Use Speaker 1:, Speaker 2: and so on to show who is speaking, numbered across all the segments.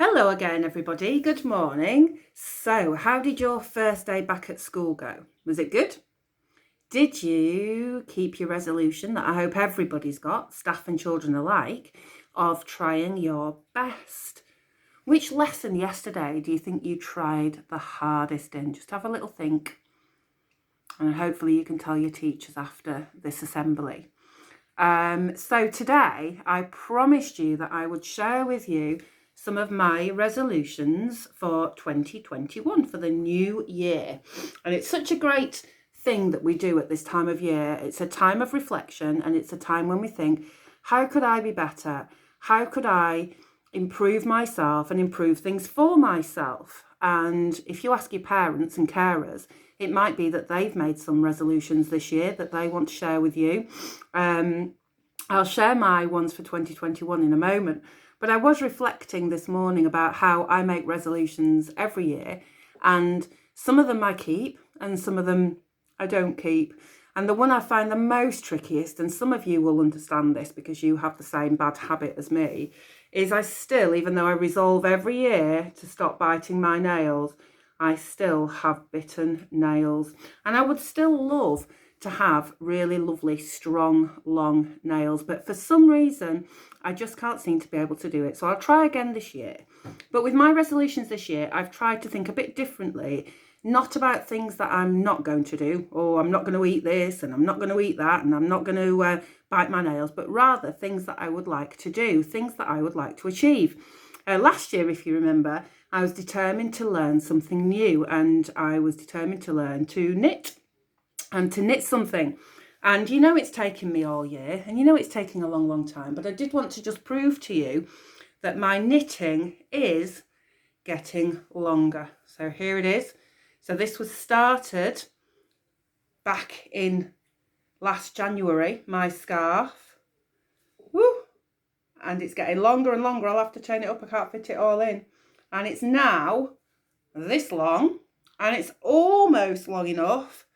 Speaker 1: Hello again, everybody. Good morning. So, how did your first day back at school go? Was it good? Did you keep your resolution that I hope everybody's got, staff and children alike, of trying your best? Which lesson yesterday do you think you tried the hardest in? Just have a little think, and hopefully you can tell your teachers after this assembly. So today I promised you that I would share with you some of my resolutions for 2021, for the new year. And it's such a great thing that we do at this time of year. It's a time of reflection, and it's a time when we think, how could I be better? How could I improve myself and improve things for myself? And if you ask your parents and carers, it might be that they've made some resolutions this year that they want to share with you. I'll share my ones for 2021 in a moment, but I was reflecting this morning about how I make resolutions every year, and some of them I keep and some of them I don't keep. And the one I find the most trickiest, and some of you will understand this because you have the same bad habit as me, is I still, even though I resolve every year to stop biting my nails, I still have bitten nails. And I would still love to have really lovely, strong, long nails. But for some reason, I just can't seem to be able to do it. So I'll try again this year. But with my resolutions this year, I've tried to think a bit differently, not about things that I'm not going to do, or I'm not going to eat this, and I'm not going to eat that, and I'm not going to bite my nails, but rather things that I would like to do, things that I would like to achieve. Last year, if you remember, I was determined to learn something new, and I was determined to learn to knit and to knit something. And you know it's taken me all year, and you know it's taking a long, long time, but I did want to just prove to you that my knitting is getting longer. So here it is. So this was started back in last January, my scarf. Woo! And it's getting longer and longer. I'll have to chain it up. I can't fit it all in. And it's now this long, and it's almost long enough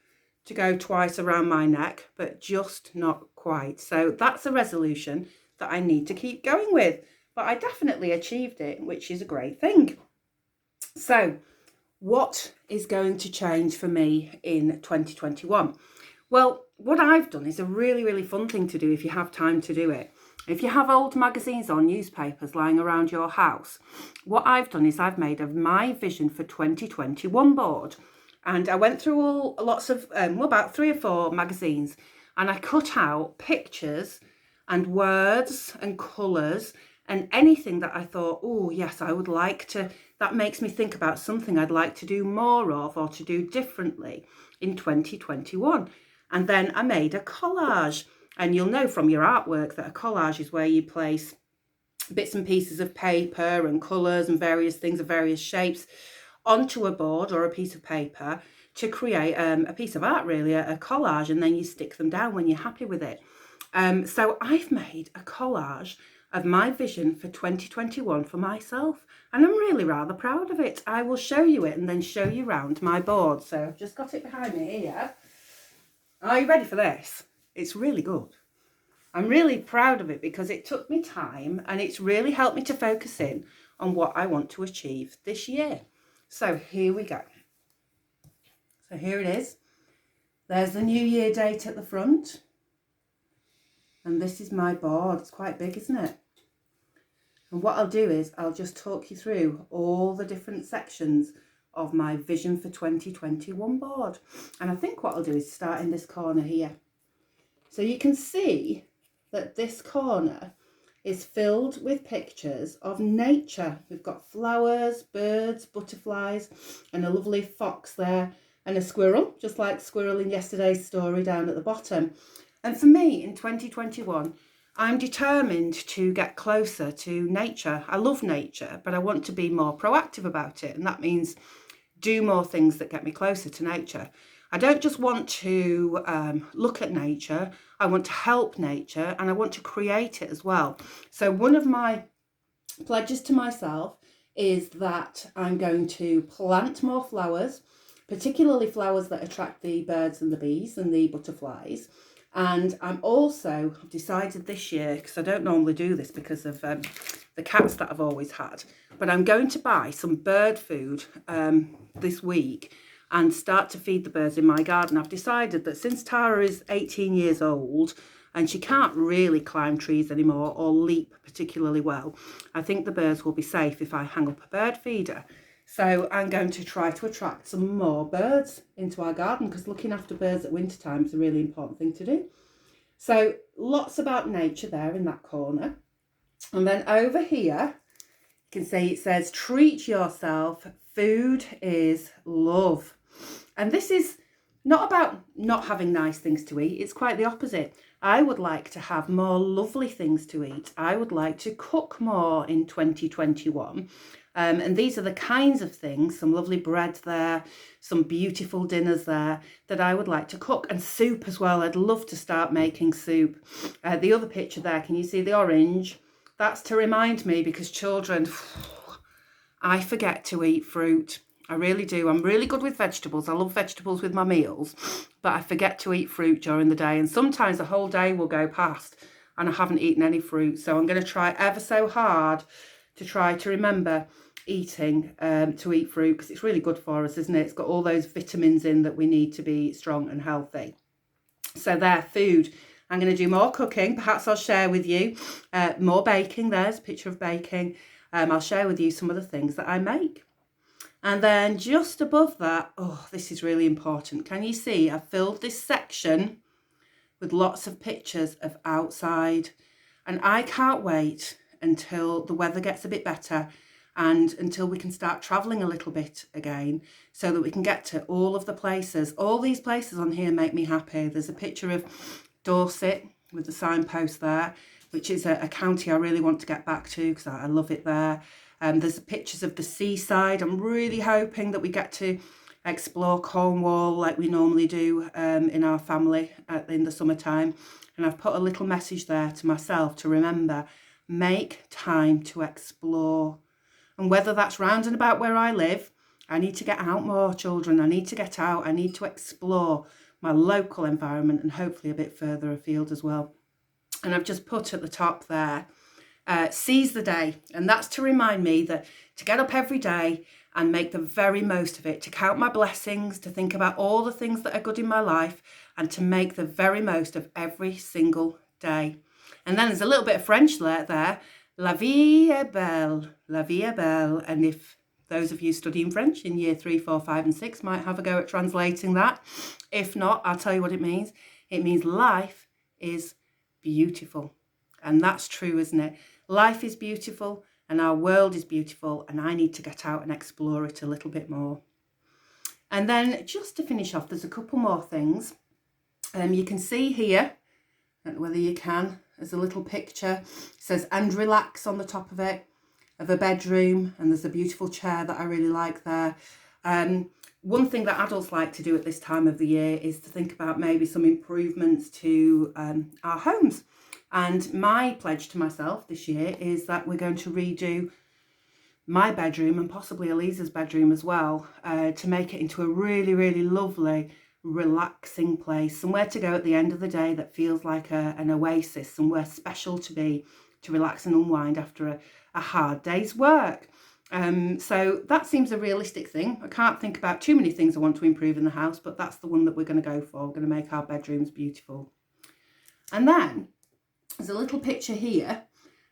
Speaker 1: to go twice around my neck, but just not quite. So that's a resolution that I need to keep going with. But I definitely achieved it, which is a great thing. So what is going to change for me in 2021? Well, what I've done is a really, really fun thing to do if you have time to do it. If you have old magazines or newspapers lying around your house, what I've done is I've made a My Vision for 2021 board. And I went through lots of, about 3 or 4 magazines, and I cut out pictures and words and colours and anything that I thought, oh, yes, I would like to, that makes me think about something I'd like to do more of or to do differently in 2021. And then I made a collage. And you'll know from your artwork that a collage is where you place bits and pieces of paper and colours and various things of various shapes onto a board or a piece of paper to create a piece of art, really, a collage, and then you stick them down when you're happy with it. So I've made a collage of my vision for 2021 for myself, and I'm really rather proud of it. I will show you it and then show you around my board. So I've just got it behind me here. Are you ready for this? It's really good. I'm really proud of it because it took me time, and it's really helped me to focus in on what I want to achieve this year. So here we go. So here it is. There's the New Year date at the front. And this is my board. It's quite big, isn't it? And what I'll do is I'll just talk you through all the different sections of my Vision for 2021 board. And I think what I'll do is start in this corner here. So you can see that this corner is filled with pictures of nature. We've got flowers, birds, butterflies, and a lovely fox there, and a squirrel, just like squirrel in yesterday's story down at the bottom. And for me in 2021, I'm determined to get closer to nature. I love nature, but I want to be more proactive about it. And that means do more things that get me closer to nature. I don't just want to look at nature, I want to help nature, and I want to create it as well. So one of my pledges to myself is that I'm going to plant more flowers, particularly flowers that attract the birds and the bees and the butterflies. And I'm also decided this year, because I don't normally do this because of the cats that I've always had. But I'm going to buy some bird food this week and start to feed the birds in my garden. I've decided that since Tara is 18 years old and she can't really climb trees anymore or leap particularly well, I think the birds will be safe if I hang up a bird feeder. So I'm going to try to attract some more birds into our garden, because looking after birds at winter time is a really important thing to do. So lots about nature there in that corner. And then over here, you can see it says, treat yourself, food is love. And this is not about not having nice things to eat. It's quite the opposite. I would like to have more lovely things to eat. I would like to cook more in 2021. And these are the kinds of things, some lovely bread there, some beautiful dinners there, that I would like to cook. And soup as well. I'd love to start making soup. The other picture there, can you see the orange? That's to remind me, because children, I forget to eat fruit. I really do. I'm really good with vegetables. I love vegetables with my meals, but I forget to eat fruit during the day. And sometimes a whole day will go past and I haven't eaten any fruit. So I'm going to try ever so hard to try to remember eating, to eat fruit, because it's really good for us, isn't it? It's got all those vitamins in that we need to be strong and healthy. So there, food. I'm going to do more cooking. Perhaps I'll share with you more baking. There's a picture of baking. I'll share with you some of the things that I make. And then just above that, oh, this is really important. Can you see I've filled this section with lots of pictures of outside, and I can't wait until the weather gets a bit better and until we can start travelling a little bit again, so that we can get to all of the places. All these places on here make me happy. There's a picture of Dorset with the signpost there, which is a county I really want to get back to because I love it there. There's pictures of the seaside. I'm really hoping that we get to explore Cornwall like we normally do in our family in the summertime. And I've put a little message there to myself to remember, make time to explore. And whether that's round and about where I live, I need to get out more, children. I need to get out. I need to explore my local environment and hopefully a bit further afield as well. And I've just put at the top there, seize the day. And that's to remind me that to get up every day and make the very most of it, to count my blessings, to think about all the things that are good in my life, and to make the very most of every single day. And then there's a little bit of French there. La vie est belle, la vie est belle. And if those of you studying French in year 3, 4, 5 and 6 might have a go at translating that. If not, I'll tell you what it means. It means life is beautiful. And that's true, isn't it? Life is beautiful and our world is beautiful, and I need to get out and explore it a little bit more. And then just to finish off, there's a couple more things. You can see here, I don't know whether you can, there's a little picture. It says, and relax on the top of it, of a bedroom, and there's a beautiful chair that I really like there. One thing that adults like to do at this time of the year is to think about maybe some improvements to our homes. And my pledge to myself this year is that we're going to redo my bedroom and possibly Elisa's bedroom as well, to make it into a really, really lovely, relaxing place, somewhere to go at the end of the day that feels like an oasis, somewhere special to be, to relax and unwind after a hard day's work. So that seems a realistic thing. I can't think about too many things I want to improve in the house, but that's the one that we're going to go for. We're going to make our bedrooms beautiful. And then there's a little picture here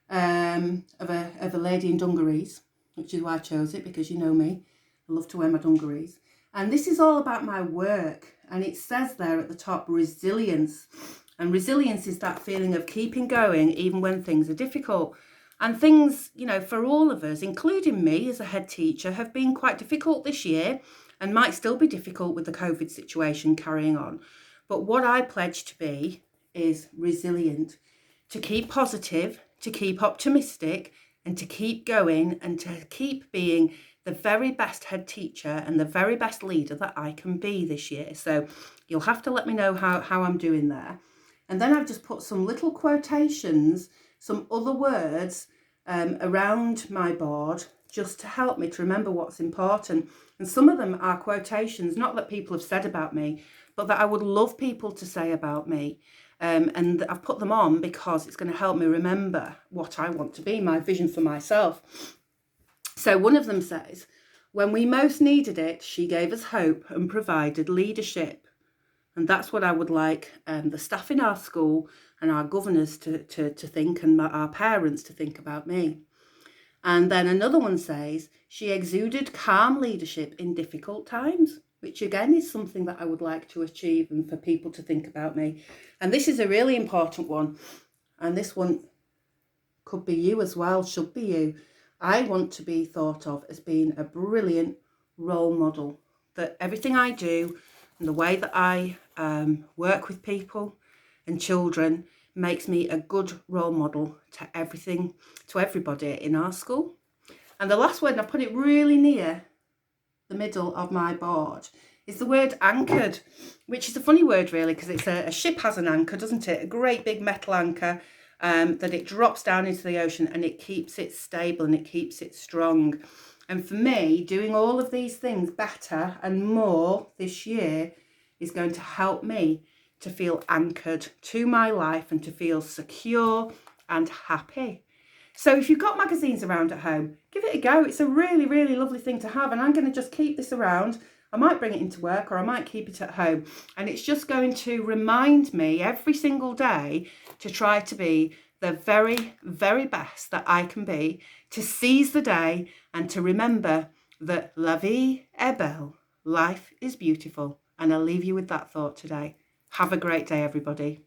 Speaker 1: of a lady in dungarees, which is why I chose it, because you know me, I love to wear my dungarees. And this is all about my work. And it says there at the top, resilience. And resilience is that feeling of keeping going even when things are difficult. And things, you know, for all of us, including me as a head teacher, have been quite difficult this year and might still be difficult with the COVID situation carrying on. But what I pledge to be is resilient, to keep positive, to keep optimistic, and to keep going and to keep being the very best head teacher and the very best leader that I can be this year. So you'll have to let me know how I'm doing there. And then I've just put some little quotations, some other words around my board, just to help me to remember what's important. And some of them are quotations, not that people have said about me, but that I would love people to say about me. And I've put them on because it's going to help me remember what I want to be, my vision for myself. So one of them says, when we most needed it, she gave us hope and provided leadership. And that's what I would like the staff in our school and our governors to think, and our parents to think about me. And then another one says, she exuded calm leadership in difficult times, which again is something that I would like to achieve and for people to think about me. And this is a really important one. And this one could be you as well, should be you. I want to be thought of as being a brilliant role model, that everything I do and the way that I work with people and children makes me a good role model to everybody in our school. And the last word, and I put it really near the middle of my board, is the word anchored, which is a funny word really, because it's a ship has an anchor, doesn't it? A great big metal anchor that it drops down into the ocean, and it keeps it stable and it keeps it strong. And for me, doing all of these things better and more this year is going to help me to feel anchored to my life and to feel secure and happy. So if you've got magazines around at home, give it a go. It's a really, really lovely thing to have. And I'm going to just keep this around. I might bring it into work, or I might keep it at home. And it's just going to remind me every single day to try to be the very, very best that I can be, to seize the day and to remember that la vie est belle, life is beautiful. And I'll leave you with that thought today. Have a great day, everybody.